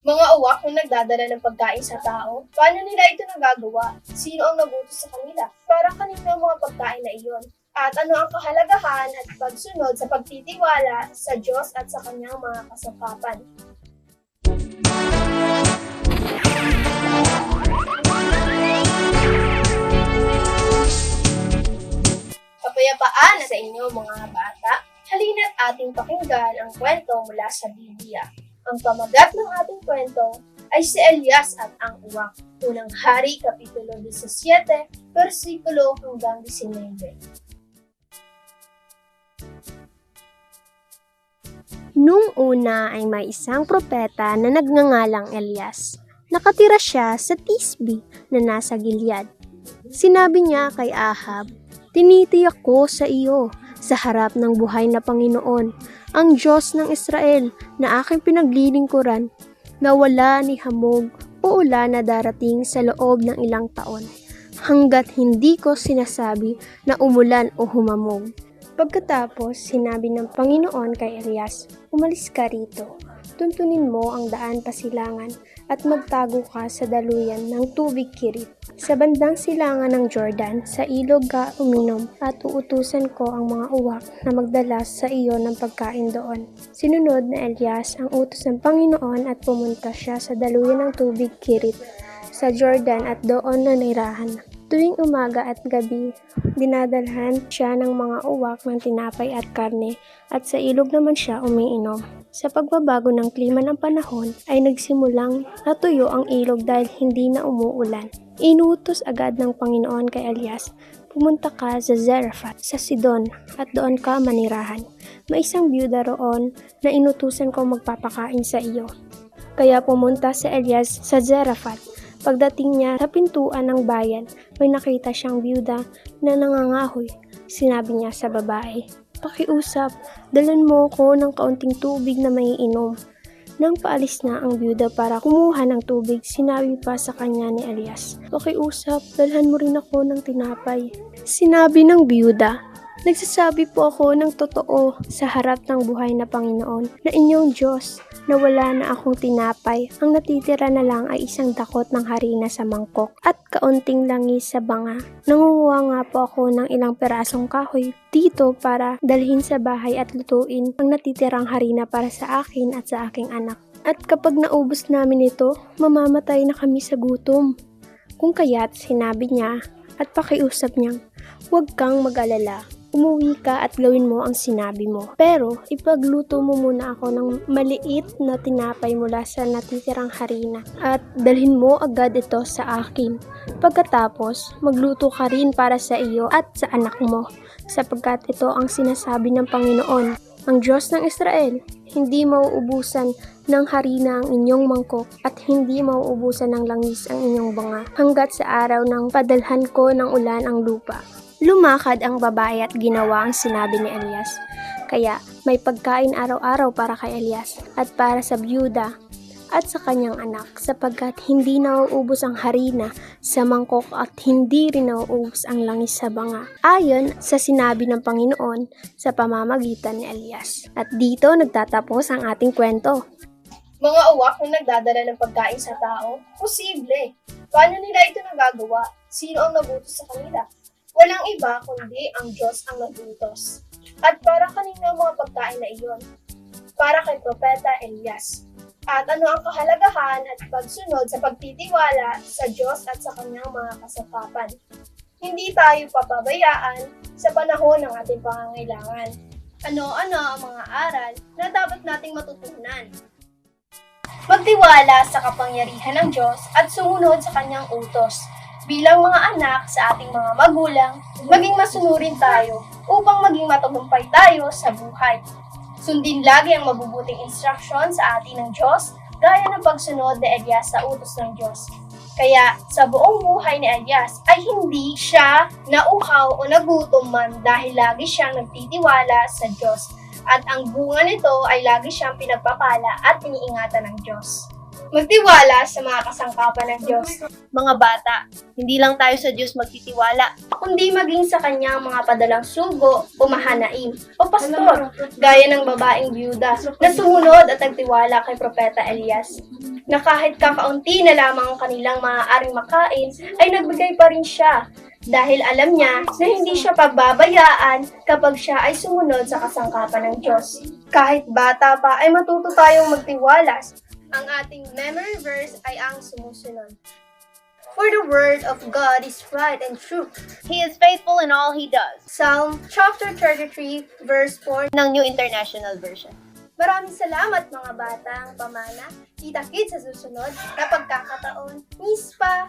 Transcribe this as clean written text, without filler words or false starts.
Mga uwak na nagdadala ng pagkain sa tao, paano nila ito nagagawa? Sino ang nagutos sa kanila? Para kanino ang mga pagkain na iyon? At ano ang kahalagahan at pagsunod sa pagtitiwala sa Diyos at sa kanyang mga kasangkapan? Kapayapaan sa inyo mga bata. Halina't ating pakinggan ang kwento mula sa Biblia. Ang pamagat ng ating kwento ay si Elias at ang uwak. Unang Hari, Kapitulo 17, versikulo hanggang 19. Nung una ay may isang propeta na nagngangalang Elias. Nakatira siya sa Tisbi na nasa Gilead. Sinabi niya kay Ahab, "Tinitiyak ko sa iyo, sa harap ng buhay na Panginoon, ang Diyos ng Israel na aking pinaglilingkuran, na wala ni hamog o ulan na darating sa loob ng ilang taon, hanggat hindi ko sinasabi na umulan o humamog." Pagkatapos, sinabi ng Panginoon kay Elias, "Umalis ka rito. Tuntunin mo ang daan pasilangan at magtago ka sa daluyan ng tubig Kirit. Sa bandang silangan ng Jordan, sa ilog ka uminom at uutusan ko ang mga uwak na magdala sa iyo ng pagkain doon." Sinunod na Elias ang utos ng Panginoon at pumunta siya sa daluyan ng tubig Kirit sa Jordan at doon nanirahan. Tuwing umaga at gabi, dinadalhan siya ng mga uwak ng tinapay at karne at sa ilog naman siya umiinom. Sa pagbabago ng klima ng panahon ay nagsimulang natuyo ang ilog dahil hindi na umuulan. Inuutos agad ng Panginoon kay Elias, "Pumunta ka sa Zarephath sa Sidon at doon ka manirahan. May isang byuda roon na inutusan ko magpapakain sa iyo." Kaya pumunta si Elias sa Zarephath. Pagdating niya sa pintuan ng bayan, may nakita siyang byuda na nangangahoy. Sinabi niya sa babae, "Pakiusap, dalan mo ko ng kaunting tubig na maiinom." Nang paalis na ang byuda para kumuha ng tubig, sinabi pa sa kanya ni Elias, "Pakiusap, dalhan mo rin ako ng tinapay." Sinabi ng byuda, "Nagsasabi po ako ng totoo sa harap ng buhay na Panginoon na inyong Diyos, na wala na akong tinapay. Ang natitira na lang ay isang dakot ng harina sa mangkok at kaunting langis sa banga. Nangunguha nga po ako ng ilang perasong kahoy dito para dalhin sa bahay at lutuin ang natitirang harina para sa akin at sa aking anak. At kapag naubos namin ito, mamamatay na kami sa gutom." Kung kaya't sinabi niya at pakiusap niyang, "Huwag kang mag-alala. Umuwi ka at gawin mo ang sinabi mo. Pero ipagluto mo muna ako ng maliit na tinapay mula sa natitirang harina at dalhin mo agad ito sa akin. Pagkatapos, magluto ka rin para sa iyo at sa anak mo, sapagkat ito ang sinasabi ng Panginoon, ang Diyos ng Israel, hindi mauubusan ng harina ang inyong mangkok at hindi mauubusan ng langis ang inyong banga hanggat sa araw ng padalhan ko ng ulan ang lupa." Lumakad ang babae at ginawa ang sinabi ni Elias. Kaya may pagkain araw-araw para kay Elias at para sa byuda at sa kanyang anak, sapagkat hindi nauubos ang harina sa mangkok at hindi rin nauubos ang langis sa banga, ayon sa sinabi ng Panginoon sa pamamagitan ni Elias. At dito nagtatapos ang ating kwento. Mga uwak na nagdadala ng pagkain sa tao? Posible. Paano nila ito nagagawa? Sino ang nagutos sa kanila? Walang iba kundi ang Diyos ang nagutos. At para kanino ang mga pagkain na iyon? Para kay Propeta Elias. At ano ang kahalagahan at pagsunod sa pagtitiwala sa Diyos at sa kanyang mga kasangkapan? Hindi tayo papabayaan sa panahon ng ating pangangailangan. Ano-ano ang mga aral na dapat nating matutunan? Magtiwala sa kapangyarihan ng Diyos at sumunod sa kanyang utos. Bilang mga anak sa ating mga magulang, maging masunurin tayo upang maging matagumpay tayo sa buhay. Sundin lagi ang mabubuting instruction sa atin ng Diyos, gaya ng pagsunod ni Elias sa utos ng Diyos. Kaya sa buong buhay ni Elias ay hindi siya nauhaw o nagutom man dahil lagi siyang nagtitiwala sa Diyos. At ang bunga nito ay lagi siyang pinagpapala at iniingatan ng Diyos. Magtiwala sa mga kasangkapan ng Diyos, Mga bata, hindi lang tayo sa Diyos magtitiwala. kundi maging sa kanyang mga padalang sugo o mahanaim o pastor, gaya ng babaeng byuda na sumunod at nagtiwala kay Propeta Elias, na kahit kakaunti na lamang ang kanilang maaaring makain, ay nagbigay pa rin siya dahil alam niya na hindi siya pababayaan kapag siya ay sumunod sa kasangkapan ng Diyos. Kahit bata pa ay matuto tayong magtiwala. Ang ating memory verse ay ang sumusunod. For the word of God is right and true. He is faithful in all He does. Psalm chapter 33, verse 4. Ng New International Version. Maraming salamat mga batang pamana. Kita-kits sa susunod na pagkakataon. Miss pa!